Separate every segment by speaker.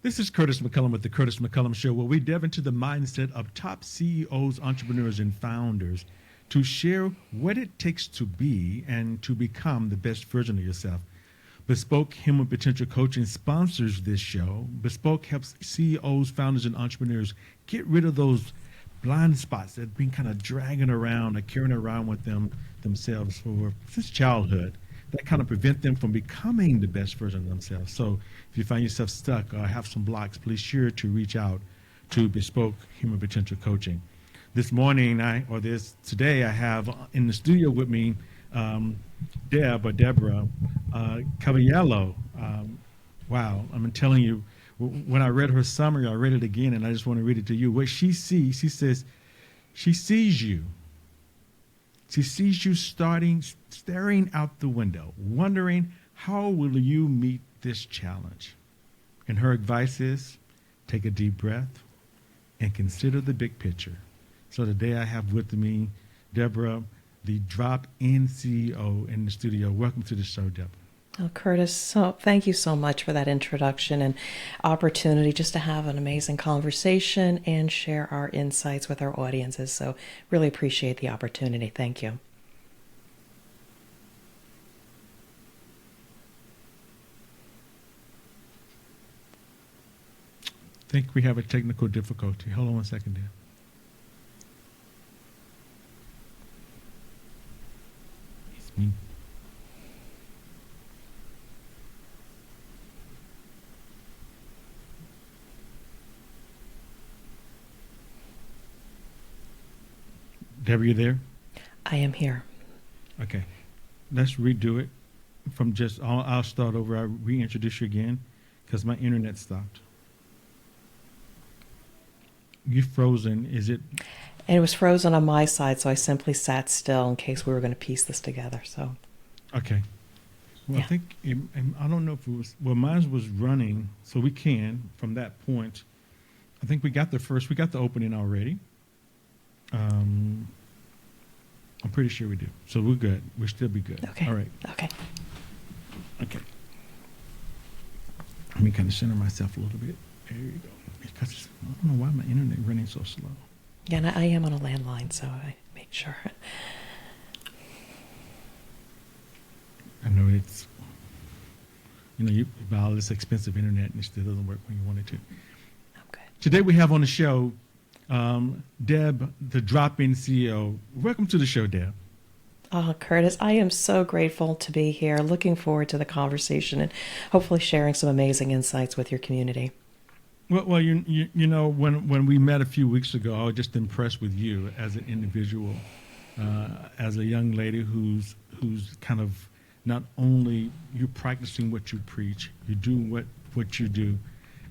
Speaker 1: This is Curtis McCullom with the Curtis McCullom Show, where we delve into the mindset of top CEOs, entrepreneurs, and founders to share what it takes to be and to become the best version of yourself. Bespoke Human Potential Coaching sponsors this show. Bespoke helps CEOs, founders, and entrepreneurs get rid of those blind spots that have been kind of dragging around or carrying around with themselves since childhood, that kind of prevent them from becoming the best version of themselves. So if you find yourself stuck or have some blocks, please sure to reach out to Bespoke Human Potential Coaching. Today I have in the studio with me Deborah Cavallello. Wow, I'm telling you, when I read her summary, I read it again, and I just want to read it to you. What she sees, she says, she sees you. She sees you staring out the window, wondering how will you meet this challenge. And her advice is, take a deep breath and consider the big picture. So today I have with me Deborah, the Drop-In CEO in the studio. Welcome to the show, Deborah.
Speaker 2: Oh, Curtis, thank you so much for that introduction and opportunity just to have an amazing conversation and share our insights with our audiences. So really appreciate the opportunity. Thank you.
Speaker 1: I think we have a technical difficulty. Hold on one second, dear. It's me. Deborah, you there?
Speaker 2: I am here.
Speaker 1: Okay. Let's redo it from I'll start over. I'll reintroduce you again because my internet stopped. You frozen. Is it?
Speaker 2: And it was frozen on my side, so I simply sat still in case we were going to piece this together. So.
Speaker 1: Okay. Well, yeah. I think, I don't know if it was, mine was running, so we can, from that point, I think we got the opening already. I'm pretty sure we do. So we're good. We'll still be good.
Speaker 2: Okay.
Speaker 1: All right.
Speaker 2: Okay.
Speaker 1: Let me kind of center myself a little bit. There you go. Because I don't know why my internet running so slow.
Speaker 2: Yeah, and I am on a landline, so I make sure.
Speaker 1: I know it's, you buy all this expensive internet and it still doesn't work when you want it to.
Speaker 2: Okay.
Speaker 1: Today we have on the show Deb, the Drop-In CEO. Welcome to the show, Deb.
Speaker 2: Oh, Curtis, I am so grateful to be here. Looking forward to the conversation and hopefully sharing some amazing insights with your community.
Speaker 1: Well, when we met a few weeks ago, I was just impressed with you as an individual, as a young lady who's kind of not only you're practicing what you preach, you're doing what you do.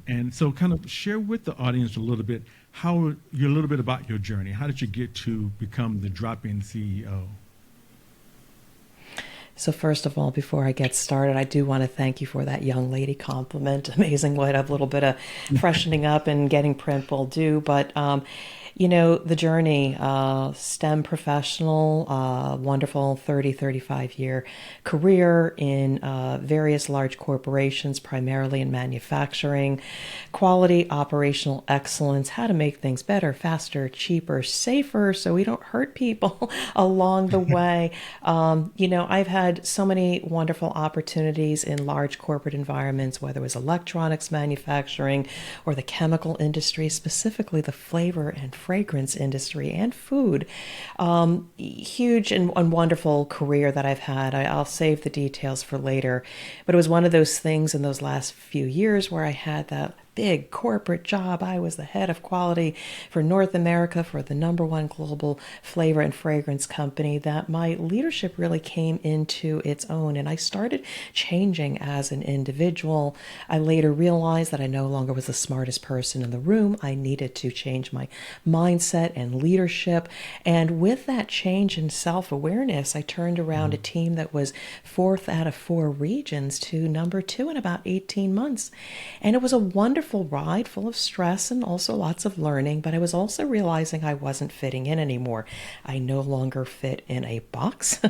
Speaker 1: And so kind of share with the audience a little bit about your journey. How did you get to become the Drop-In CEO?
Speaker 2: So first of all, before I get started, I do want to thank you for that young lady compliment. Amazing what a little bit of freshening up and getting print will do. But the journey, STEM professional, wonderful 35-year career in various large corporations, primarily in manufacturing, quality, operational excellence, how to make things better, faster, cheaper, safer, so we don't hurt people along the way. I've had so many wonderful opportunities in large corporate environments, whether it was electronics manufacturing or the chemical industry, specifically the flavor and fragrance industry and food. Huge and wonderful career that I've had. I'll save the details for later. But it was one of those things in those last few years where I had that big corporate job. I was the head of quality for North America for the #1 global flavor and fragrance company, that my leadership really came into its own, and I started changing as an individual. I later realized that I no longer was the smartest person in the room. I needed to change my mindset and leadership, and with that change in self-awareness, I turned around a team that was 4th out of 4 regions to #2 in about 18 months, and it was a wonderful wonderful ride full of stress and also lots of learning, but I was also realizing I wasn't fitting in anymore. I no longer fit in a box.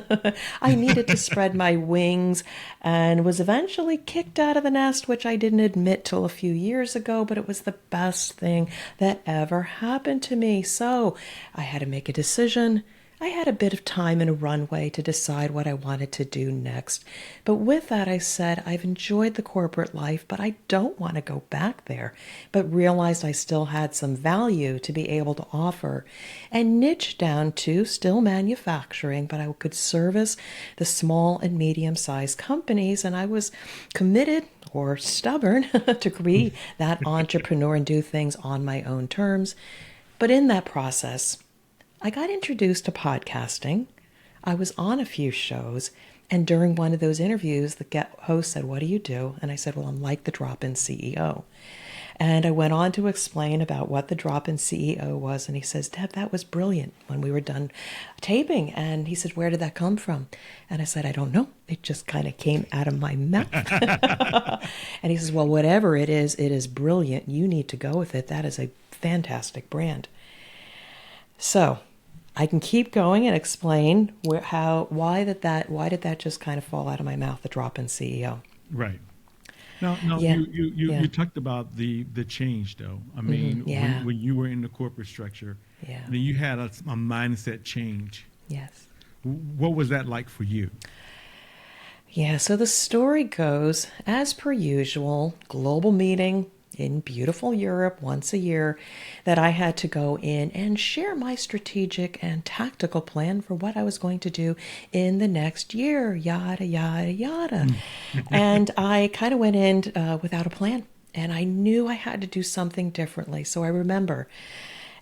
Speaker 2: I needed to spread my wings and was eventually kicked out of the nest, which I didn't admit till a few years ago, but it was the best thing that ever happened to me. So I had to make a decision. I had a bit of time and a runway to decide what I wanted to do next. But with that, I said, I've enjoyed the corporate life, but I don't want to go back there. But realized I still had some value to be able to offer and niche down to still manufacturing, but I could service the small and medium-sized companies. And I was committed or stubborn to be that entrepreneur and do things on my own terms. But in that process, I got introduced to podcasting. I was on a few shows, and during one of those interviews, the host said, "What do you do?" And I said, "Well, I'm like the drop-in CEO." And I went on to explain about what the drop-in CEO was, and he says, "Deb, that was brilliant," when we were done taping. And he said, "Where did that come from?" And I said, "I don't know. It just kind of came out of my mouth." And he says, "Well, whatever it is brilliant. You need to go with it. That is a fantastic brand." So I can keep going and explain why did that just kind of fall out of my mouth, the drop-in CEO.
Speaker 1: Right. No,
Speaker 2: Yeah.
Speaker 1: you talked about the change, though. I mean,
Speaker 2: Yeah.
Speaker 1: when you were in the corporate structure,
Speaker 2: Yeah.
Speaker 1: then you had a mindset change.
Speaker 2: Yes.
Speaker 1: What was that like for you?
Speaker 2: Yeah, so the story goes, as per usual, global meeting in beautiful Europe once a year, that I had to go in and share my strategic and tactical plan for what I was going to do in the next year, yada, yada, yada. And I kind of went in without a plan, and I knew I had to do something differently. So I remember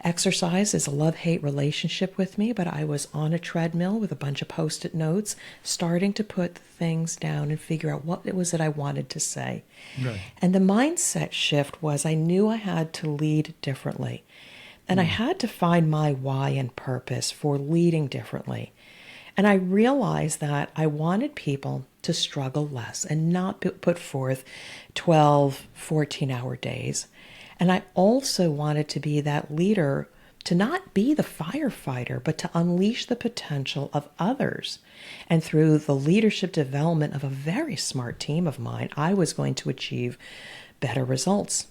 Speaker 2: exercise is a love-hate relationship with me, but I was on a treadmill with a bunch of Post-it notes, starting to put things down and figure out what it was that I wanted to say.
Speaker 1: Right.
Speaker 2: And the mindset shift was I knew I had to lead differently. And I had to find my why and purpose for leading differently. And I realized that I wanted people to struggle less and not put forth 12, 14-hour days. And I also wanted to be that leader, to not be the firefighter, but to unleash the potential of others. And through the leadership development of a very smart team of mine, I was going to achieve better results.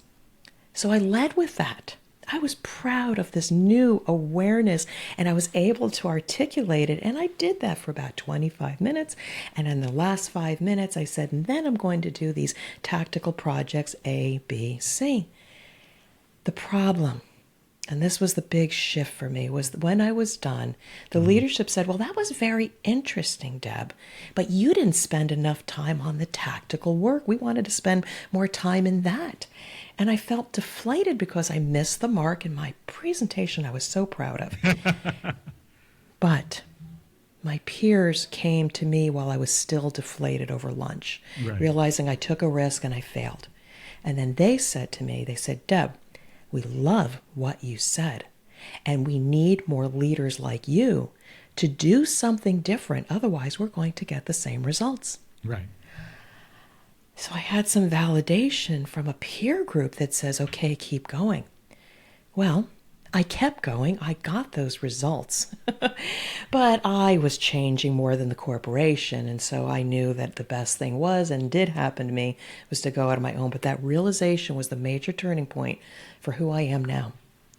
Speaker 2: So I led with that. I was proud of this new awareness, and I was able to articulate it. And I did that for about 25 minutes. And in the last 5 minutes, I said, and then I'm going to do these tactical projects A, B, C. The problem, and this was the big shift for me, was when I was done, the leadership said, "Well, that was very interesting, Deb, but you didn't spend enough time on the tactical work. We wanted to spend more time in that." And I felt deflated because I missed the mark in my presentation I was so proud of. But my peers came to me while I was still deflated over lunch,
Speaker 1: Right.
Speaker 2: realizing I took a risk and I failed. And then they said to me, "Deb, we love what you said, and we need more leaders like you to do something different. Otherwise, we're going to get the same results."
Speaker 1: Right.
Speaker 2: So I had some validation from a peer group that says, "Okay, keep going." Well, I kept going. I got those results. But I was changing more than the corporation. And so I knew that the best thing was, and did happen to me, was to go out on my own. But that realization was the major turning point for who I am now.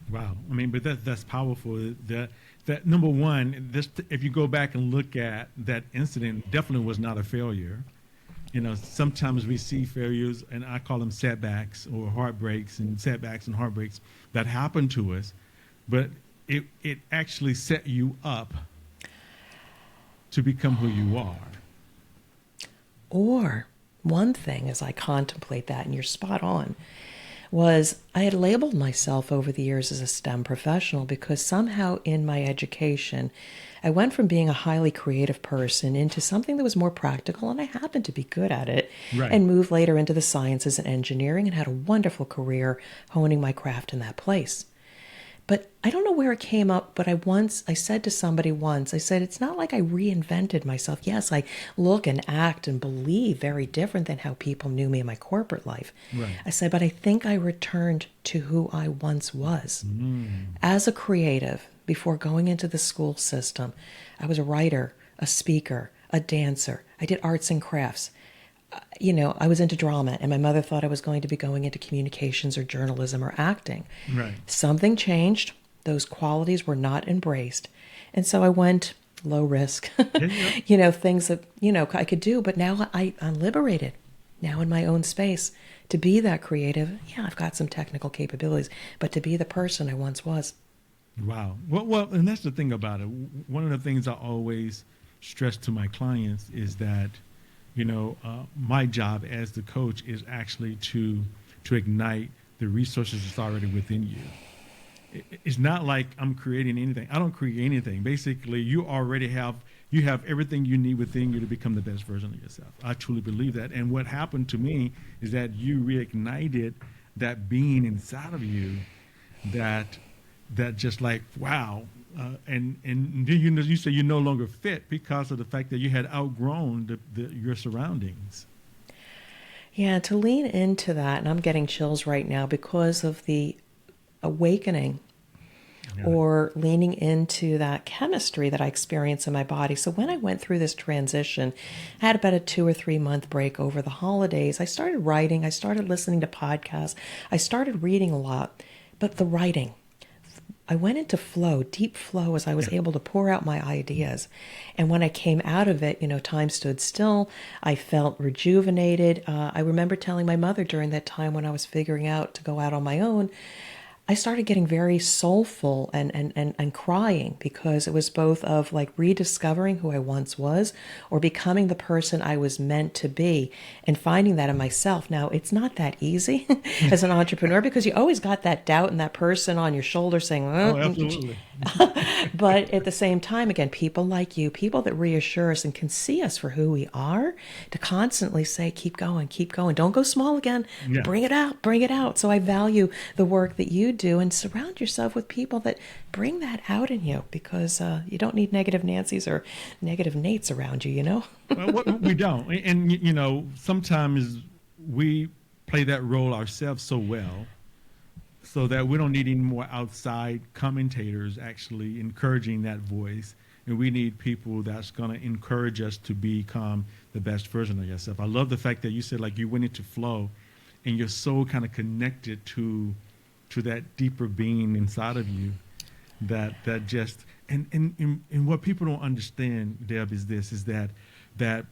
Speaker 1: Wow. I mean, but that's powerful. That number one, if you go back and look at that incident, definitely was not a failure. You know, sometimes we see failures, and I call them setbacks or heartbreaks, and setbacks and heartbreaks that happen to us, but it actually set you up to become who you are.
Speaker 2: Or one thing, as I contemplate that, and you're spot on, was I had labeled myself over the years as a STEM professional because somehow in my education, I went from being a highly creative person into something that was more practical, and I happened to be good at it,
Speaker 1: Right.
Speaker 2: and moved later into the sciences and engineering and had a wonderful career honing my craft in that place. But I don't know where it came up, but I said to somebody once, I said, it's not like I reinvented myself. Yes, I look and act and believe very different than how people knew me in my corporate life.
Speaker 1: Right.
Speaker 2: I said, but I think I returned to who I once was. As a creative, before going into the school system, I was a writer, a speaker, a dancer. I did arts and crafts. I was into drama, and my mother thought I was going to be going into communications or journalism or acting.
Speaker 1: Right.
Speaker 2: Something changed. Those qualities were not embraced. And so I went low risk,
Speaker 1: Yeah.
Speaker 2: things that, I could do. But now I'm liberated, now in my own space, to be that creative. Yeah, I've got some technical capabilities, but to be the person I once was.
Speaker 1: Wow. Well, and that's the thing about it. One of the things I always stress to my clients is that, my job as the coach is actually to ignite the resources that's already within you. It's not like I'm creating anything. I don't create anything. Basically, you have everything you need within you to become the best version of yourself. I truly believe that. And what happened to me is that you reignited that being inside of you that just like, wow. And you say you're no longer fit because of the fact that you had outgrown your surroundings.
Speaker 2: Yeah, to lean into that, and I'm getting chills right now because of the awakening
Speaker 1: Yeah.
Speaker 2: or leaning into that chemistry that I experience in my body. So when I went through this transition, I had about a 2 or 3 month break over the holidays. I started writing, I started listening to podcasts, I started reading a lot, but the writing, I went into flow, deep flow, as I was able to pour out my ideas. And when I came out of it, time stood still. I felt rejuvenated. I remember telling my mother during that time when I was figuring out to go out on my own, I started getting very soulful and crying because it was both of like rediscovering who I once was or becoming the person I was meant to be and finding that in myself. Now, it's not that easy as an entrepreneur because you always got that doubt and that person on your shoulder saying,
Speaker 1: Oh, absolutely.
Speaker 2: but at the same time, again, people like you, people that reassure us and can see us for who we are, to constantly say, keep going, don't go small again,
Speaker 1: Yeah.
Speaker 2: bring it out, bring it out. So I value the work that you do and surround yourself with people that bring that out in you because you don't need negative Nancys or negative Nates around you.
Speaker 1: Well, we don't. And, sometimes we play that role ourselves so well so that we don't need any more outside commentators actually encouraging that voice. And we need people that's going to encourage us to become the best version of yourself. I love the fact that you said like you went into flow and you're so kind of connected to that deeper being inside of you that just and what people don't understand, Deb, is that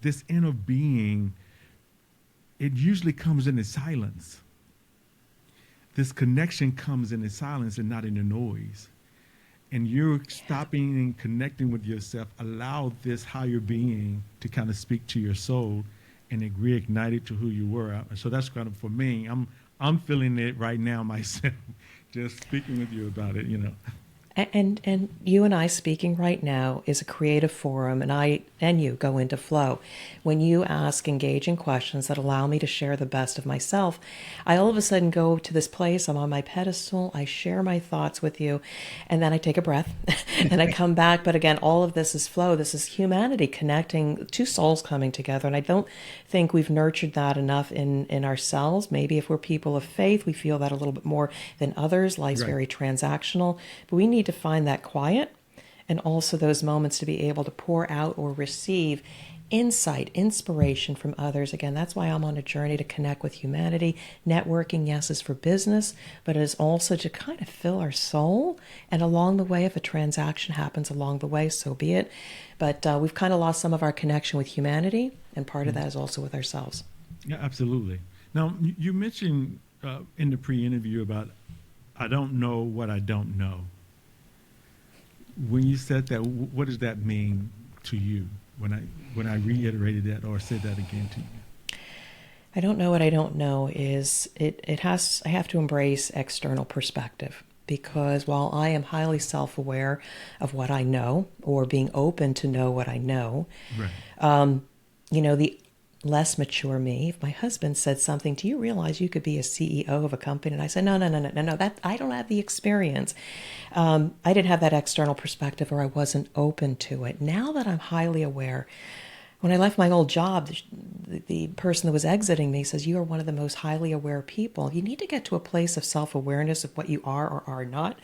Speaker 1: this inner being, it usually comes in the silence. This connection comes in the silence and not in the noise. And you're stopping and connecting with yourself, allow this higher being to kind of speak to your soul and it reignite it to who you were. So that's kind of for me. I'm feeling it right now myself, just speaking with you about it,
Speaker 2: And you and I speaking right now is a creative forum, and I and you go into flow. When you ask engaging questions that allow me to share the best of myself, I all of a sudden go to this place, I'm on my pedestal, I share my thoughts with you, and then I take a breath and I come back. But again, all of this is flow. This is humanity connecting, two souls coming together. And I don't think we've nurtured that enough in ourselves. Maybe if we're people of faith, we feel that a little bit more than others. Life's
Speaker 1: Right.
Speaker 2: very transactional, but we need to find that quiet and also those moments to be able to pour out or receive insight, inspiration from others. Again, that's why I'm on a journey to connect with humanity. Networking, yes, is for business, but it is also to kind of fill our soul. And along the way, if a transaction happens along the way, so be it. But we've kind of lost some of our connection with humanity, and part of that is also with ourselves.
Speaker 1: Yeah, absolutely. Now, you mentioned in the pre-interview about I don't know what I don't know. When you said that, what does that mean to you when I reiterated that or said that again to you?
Speaker 2: I don't know what I don't know is I have to embrace external perspective because while I am highly self-aware of what I know or being open to know what I know,
Speaker 1: Right.
Speaker 2: the less mature me, if my husband said something, do you realize you could be a CEO of a company? And I said, no, no, no, no, no, no, that I don't have the experience. I didn't have that external perspective, or I wasn't open to it. Now that I'm highly aware, when I left my old job, the person that was exiting me says, you are one of the most highly aware people. You need to get to a place of self-awareness of what you are or are not.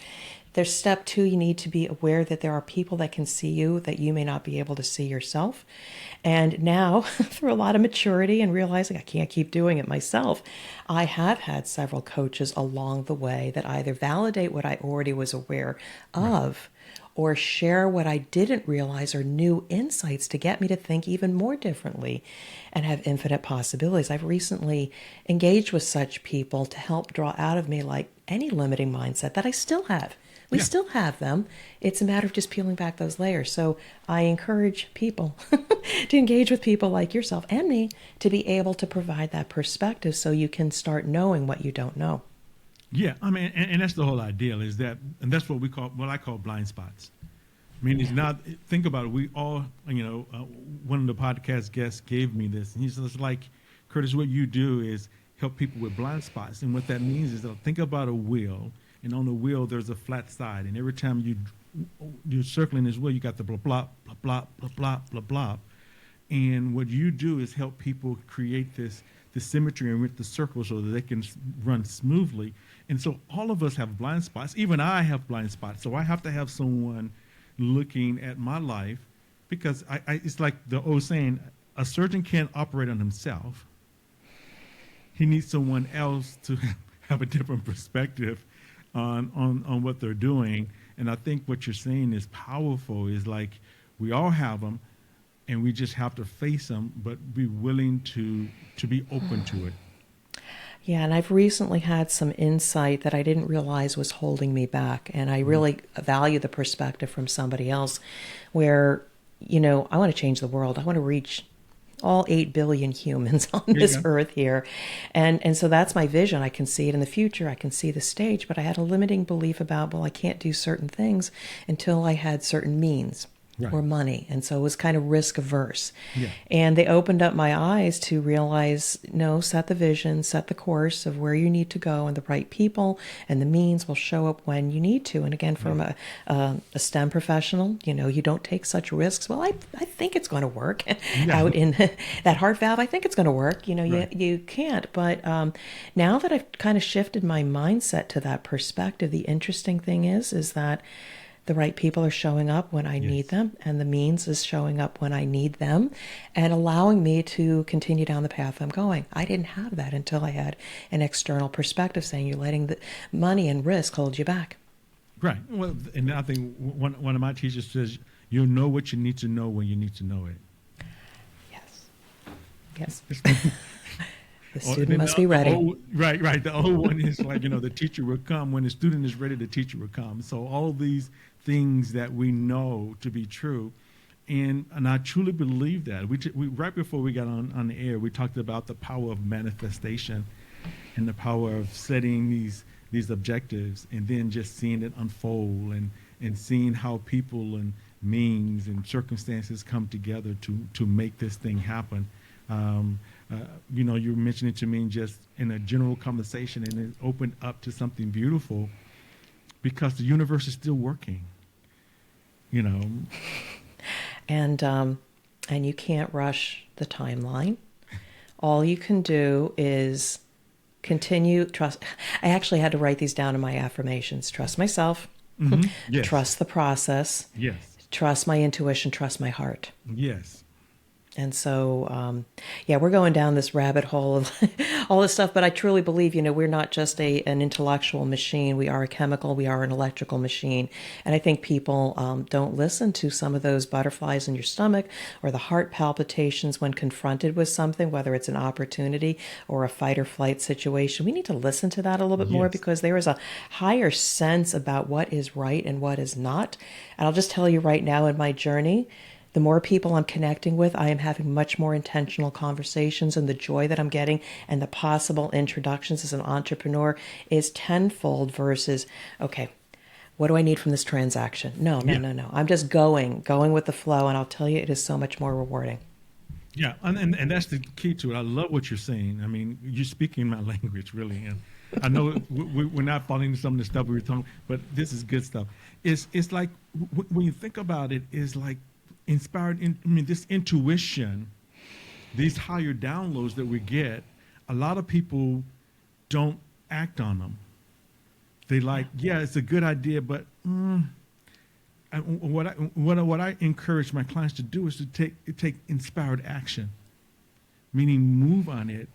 Speaker 2: There's step two, you need to be aware that there are people that can see you that you may not be able to see yourself. And now, through a lot of maturity and realizing I can't keep doing it myself, I have had several coaches along the way that either validate what I already was aware of, or share what I didn't realize or new insights to get me to think even more differently and have infinite possibilities. I've recently engaged with such people to help draw out of me like any limiting mindset that I still have. We still have them. It's a matter of just peeling back those layers. So I encourage people to engage with people like yourself and me to be able to provide that perspective so you can start knowing what you don't know.
Speaker 1: Yeah, I mean, and that's the whole idea is that, and that's what I call blind spots. I mean, it's not, think about it. We all, one of the podcast guests gave me this, and he says, like, Curtis, what you do is help people with blind spots. And what that means is they'll think about a wheel, and on the wheel, there's a flat side. And every time you're circling this wheel, you got the blah, blah, blah, blah, blah, blah, blah, blah. And what you do is help people create this symmetry and with the circle so that they can run smoothly. And so all of us have blind spots. Even I have blind spots. So I have to have someone looking at my life, because it's like the old saying, a surgeon can't operate on himself. He needs someone else to have a different perspective on what they're doing. And I think what you're saying is powerful, is like we all have them, and we just have to face them, but be willing to be open to it.
Speaker 2: Yeah, and I've recently had some insight that I didn't realize was holding me back. And I really value the perspective from somebody else where, I want to change the world. I want to reach all 8 billion humans on this earth here. And so that's my vision. I can see it in the future. I can see the stage, but I had a limiting belief about, well, I can't do certain things until I had certain means. Or money. And so it was kind of risk averse. Yeah. And they opened up my eyes to realize, no, set the vision, set the course of where you need to go, and the right people and the means will show up when you need to. And again, from a STEM professional, you don't take such risks. Well, I think it's going to work out in that heart valve. I think it's going to work. You can't. But now that I've kind of shifted my mindset to that perspective, the interesting thing is that the right people are showing up when I need them, and the means is showing up when I need them, and allowing me to continue down the path I'm going. I didn't have that until I had an external perspective saying you're letting the money and risk hold you back. Right.
Speaker 1: Well, and I think one of my teachers says, you'll know what you need to know when you need to know it.
Speaker 2: Yes. The student must be ready.
Speaker 1: Right. The old one is like, the teacher will come. When the student is ready, the teacher will come. So all these things that we know to be true. And I truly believe that. We right before we got on the air, we talked about the power of manifestation and the power of setting these objectives and then just seeing it unfold and seeing how people and means and circumstances come together to make this thing happen. You were mentioning to me just in a general conversation, and it opened up to something beautiful because the universe is still working,
Speaker 2: And you can't rush the timeline. All you can do is continue, trust. I actually had to write these down in my affirmations. Trust myself. Mm-hmm. Yes. Trust the process.
Speaker 1: Yes.
Speaker 2: Trust my intuition. Trust my heart.
Speaker 1: Yes.
Speaker 2: And so, we're going down this rabbit hole of all this stuff. But I truly believe, we're not just an intellectual machine. We are a chemical. We are an electrical machine. And I think people don't listen to some of those butterflies in your stomach or the heart palpitations when confronted with something, whether it's an opportunity or a fight or flight situation. We need to listen to that a little bit more, because there is a higher sense about what is right and what is not. And I'll just tell you right now, in my journey, the more people I'm connecting with, I am having much more intentional conversations, and the joy that I'm getting and the possible introductions as an entrepreneur is tenfold versus, okay, what do I need from this transaction? No. I'm just going with the flow, and I'll tell you, it is so much more rewarding.
Speaker 1: Yeah, and that's the key to it. I love what you're saying. I mean, you're speaking my language, really. And I know we're not falling into some of the stuff we were talking, but this is good stuff. It's like when you think about it, is like inspired. I mean, this intuition, these higher downloads that we get. A lot of people don't act on them. They
Speaker 2: Yeah.
Speaker 1: like, yeah, it's a good idea, but what I encourage my clients to do is to take inspired action, meaning move on it,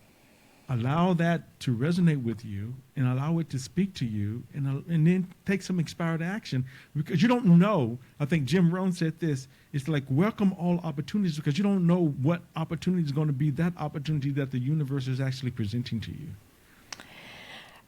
Speaker 1: allow that to resonate with you, and allow it to speak to you, and then take some inspired action because you don't know. I think Jim Rohn said this. It's like welcome all opportunities because you don't know what opportunity is going to be that opportunity that the universe is actually presenting to you.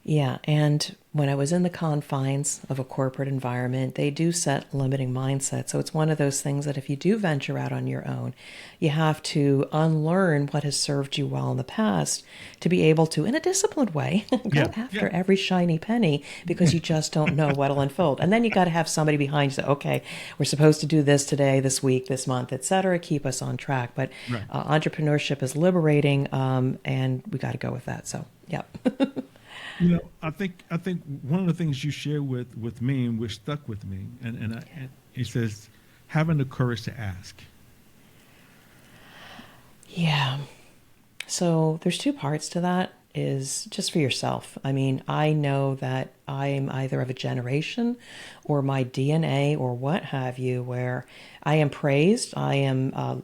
Speaker 2: Yeah, and when I was in the confines of a corporate environment, they do set limiting mindsets. So it's one of those things that if you do venture out on your own, you have to unlearn what has served you well in the past to be able to, in a disciplined way,
Speaker 1: Yeah,
Speaker 2: go
Speaker 1: yeah,
Speaker 2: after every shiny penny because you just don't know what'll unfold. And then you got to have somebody behind you say, okay, we're supposed to do this today, this week, this month, et cetera, keep us on track. But
Speaker 1: right.
Speaker 2: entrepreneurship is liberating, and we got to go with that. So, yeah.
Speaker 1: I think one of the things you share with me and which stuck with me, and it says having the courage to ask.
Speaker 2: Yeah. So there's two parts to that is just for yourself. I mean, I know that I'm either of a generation or my DNA or what have you, where I am praised, I am,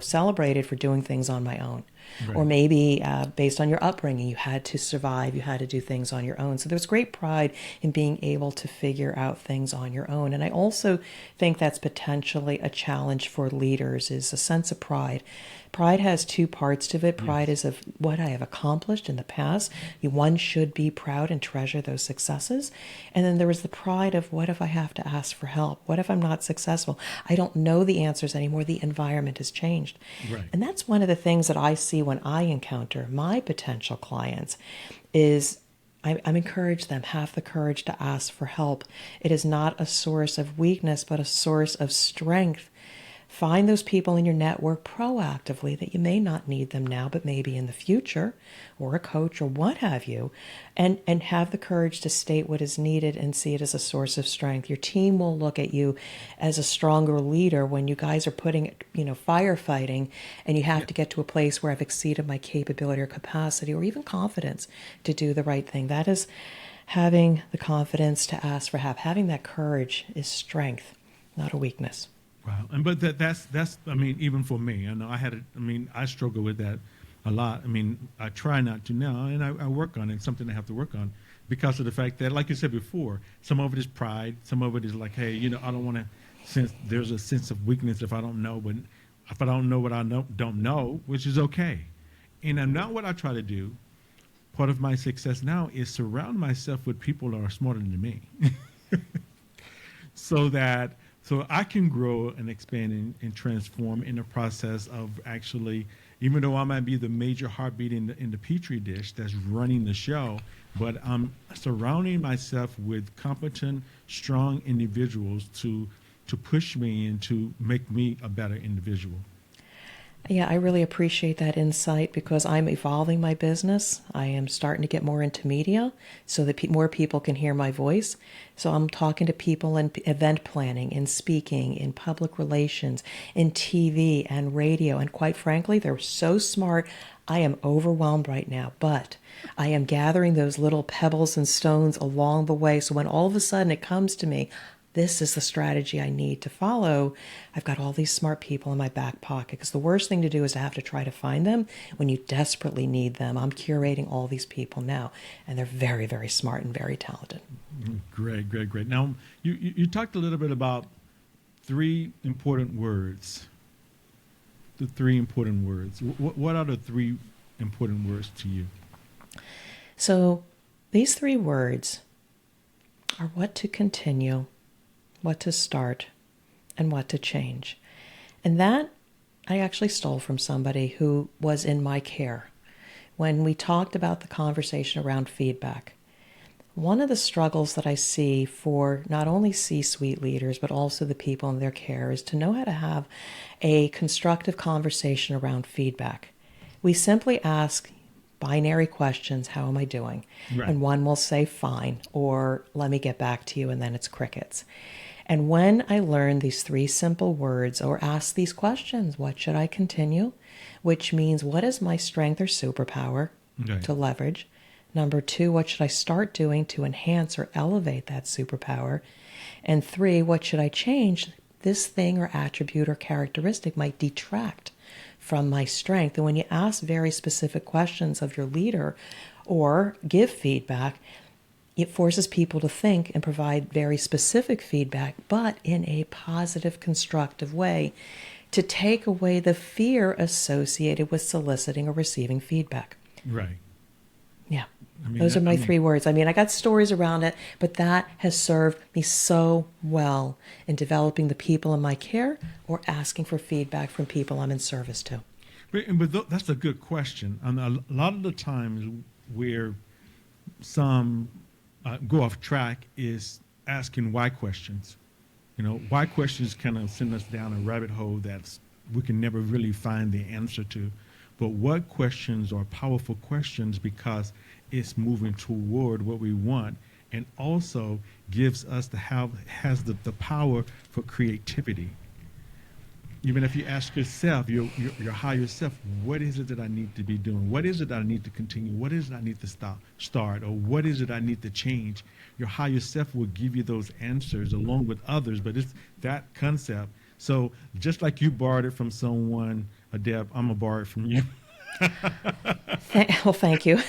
Speaker 2: celebrated for doing things on my own. Or
Speaker 1: Right.
Speaker 2: maybe based on your upbringing, you had to survive, you had to do things on your own. So there's great pride in being able to figure out things on your own. And I also think that's potentially a challenge for leaders is a sense of pride. Pride has two parts to it. Pride
Speaker 1: Yes.
Speaker 2: is of what I have accomplished in the past. One should be proud and treasure those successes. And then there is the pride of what if I have to ask for help? What if I'm not successful? I don't know the answers anymore. The environment has changed.
Speaker 1: Right.
Speaker 2: And that's one of the things that I see when I encounter my potential clients is I'm encouraged them have the courage to ask for help. It is not a source of weakness, but a source of strength. Find those people in your network proactively that you may not need them now, but maybe in the future, or a coach or what have you, and have the courage to state what is needed and see it as a source of strength. Your team will look at you as a stronger leader when you guys are putting, firefighting, and you have
Speaker 1: Yeah.
Speaker 2: to get to a place where I've exceeded my capability or capacity or even confidence to do the right thing. That is having the confidence to ask for help. Having that courage is strength, not a weakness.
Speaker 1: Wow. And but that's I mean, even for me, I know I mean, I struggle with that a lot. I mean, I try not to now, and I work on it. It's something I have to work on because of the fact that, like you said before, some of it is pride, some of it is like, hey, I don't want to sense there's a sense of weakness if I don't know, but if I don't know what I don't know, which is okay. And now what I try to do, part of my success now is surround myself with people that are smarter than me. So I can grow and expand and transform in the process of actually, even though I might be the major heartbeat in the petri dish that's running the show, but I'm surrounding myself with competent, strong individuals to push me and to make me a better individual.
Speaker 2: Yeah, I really appreciate that insight because I'm evolving my business. I am starting to get more into media so that more people can hear my voice. So I'm talking to people in event planning, in speaking, in public relations, in TV and radio. And quite frankly, they're so smart. I am overwhelmed right now, but I am gathering those little pebbles and stones along the way. So when all of a sudden it comes to me, this is the strategy I need to follow. I've got all these smart people in my back pocket because the worst thing to do is to have to try to find them when you desperately need them. I'm curating all these people now, and they're very, very smart and very talented.
Speaker 1: Great, great, great. Now, you talked a little bit about three important words. The three important words. What are the three important words to you?
Speaker 2: So these three words are what to continue, what to start, and what to change. And that I actually stole from somebody who was in my care. When we talked about the conversation around feedback, One of the struggles that I see for not only C-suite leaders, but also the people in their care is to know how to have a constructive conversation around feedback. We simply ask binary questions, how am I doing?
Speaker 1: Right.
Speaker 2: And one will say fine, or let me get back to you, and then it's crickets. And when I learn these three simple words or ask these questions, what should I continue? Which means, what is my strength or superpower
Speaker 1: Right.
Speaker 2: to leverage? Number two, what should I start doing to enhance or elevate that superpower? And three, what should I change? This thing or attribute or characteristic might detract from my strength. And when you ask very specific questions of your leader or give feedback, it forces people to think and provide very specific feedback, but in a positive, constructive way to take away the fear associated with soliciting or receiving feedback.
Speaker 1: Right.
Speaker 2: Yeah.
Speaker 1: I mean,
Speaker 2: Those are my
Speaker 1: I mean,
Speaker 2: three words. I mean, I got stories around it, but that has served me so well in developing the people in my care or asking for feedback from people I'm in service to.
Speaker 1: that's a good question. And a lot of the times where some go off track is asking why questions. Why questions kind of send us down a rabbit hole that's we can never really find the answer to. But what questions are powerful questions because it's moving toward what we want and also gives us has the power for creativity. Even if you ask yourself, your higher self, what is it that I need to be doing? What is it that I need to continue? What is it I need to start? Or what is it I need to change? Your higher self will give you those answers along with others, but it's that concept. So just like you borrowed it from someone, Deb, I'm going to borrow it from you.
Speaker 2: Well, thank you.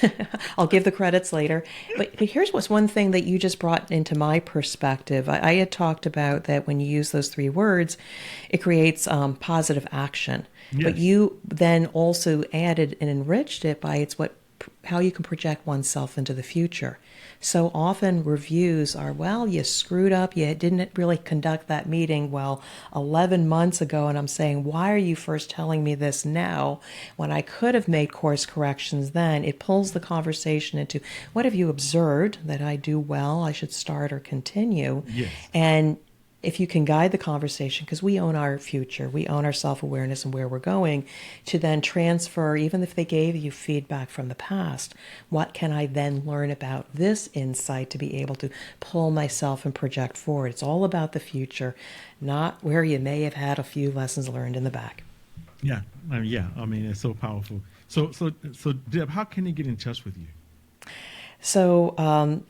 Speaker 2: I'll give the credits later. But here's what's one thing that you just brought into my perspective. I had talked about that when you use those three words, it creates positive action. But
Speaker 1: Yes.
Speaker 2: you then also added and enriched it by how you can project oneself into the future. So often reviews are, well, you screwed up. You didn't really conduct that meeting well 11 months ago. And I'm saying, why are you first telling me this now when I could have made course corrections then? It pulls the conversation into, what have you observed that I do well, I should start or continue?
Speaker 1: Yes.
Speaker 2: And if you can guide the conversation, because we own our future, we own our self-awareness and where we're going, to then transfer, even if they gave you feedback from the past, what can I then learn about this insight to be able to pull myself and project forward? It's all about the future, not where you may have had a few lessons learned in the back.
Speaker 1: Yeah. I mean, it's so powerful. So Deb, how can they get in touch with you?
Speaker 2: So,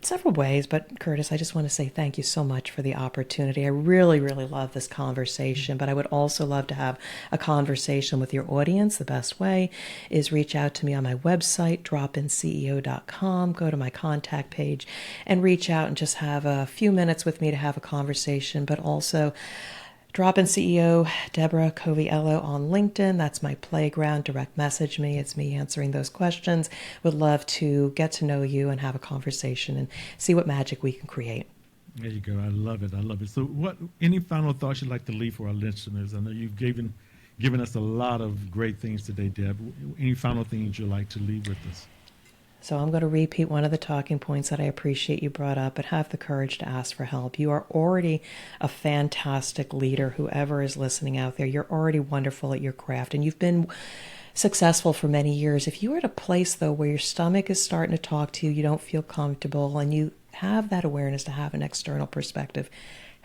Speaker 2: several ways, but Curtis, I just want to say thank you so much for the opportunity. I really, really love this conversation, but I would also love to have a conversation with your audience. The best way is reach out to me on my website, dropinceo.com, go to my contact page and reach out and just have a few minutes with me to have a conversation, but also Drop-in CEO Deborah Coviello on LinkedIn. That's my playground. Direct message me. It's me answering those questions. Would love to get to know you and have a conversation and see what magic we can create.
Speaker 1: There you go. I love it. I love it. So any final thoughts you'd like to leave for our listeners? I know you've given us a lot of great things today, Deb. Any final things you'd like to leave with us?
Speaker 2: So I'm going to repeat one of the talking points that I appreciate you brought up, but have the courage to ask for help. You are already a fantastic leader, whoever is listening out there. You're already wonderful at your craft, and you've been successful for many years. If you are at a place, though, where your stomach is starting to talk to you, you don't feel comfortable, and you have that awareness to have an external perspective,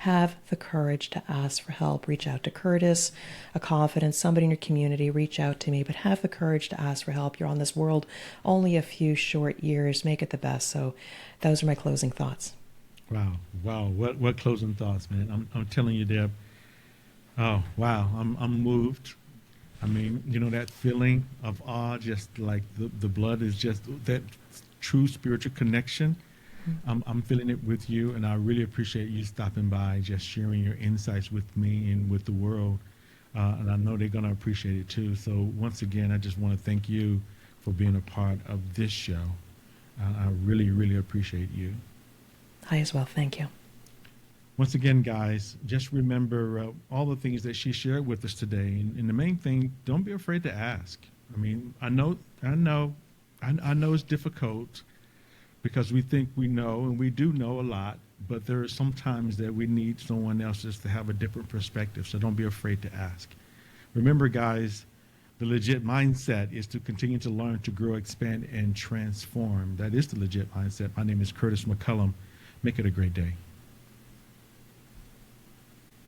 Speaker 2: have the courage to ask for help. Reach out to Curtis, a confidant, somebody in your community, reach out to me, but have the courage to ask for help. You're on this world only a few short years. Make it the best. So those are my closing thoughts.
Speaker 1: Wow. What closing thoughts, man. I'm telling you, Deb. Oh, wow. I'm moved. I mean, that feeling of awe, just like the blood is just that true spiritual connection. I'm feeling it with you, and I really appreciate you stopping by, just sharing your insights with me and with the world. And I know they're going to appreciate it too. So once again, I just want to thank you for being a part of this show. I really, really appreciate you.
Speaker 2: I as well. Thank you.
Speaker 1: Once again, guys, just remember all the things that she shared with us today. And the main thing, don't be afraid to ask. I mean, I know it's difficult. because we think we know, and we do know a lot, but there are some times that we need someone else just to have a different perspective. So don't be afraid to ask. Remember, guys, the legit mindset is to continue to learn, to grow, expand, and transform. That is the legit mindset. My name is Curtis McCullum. Make it a great day.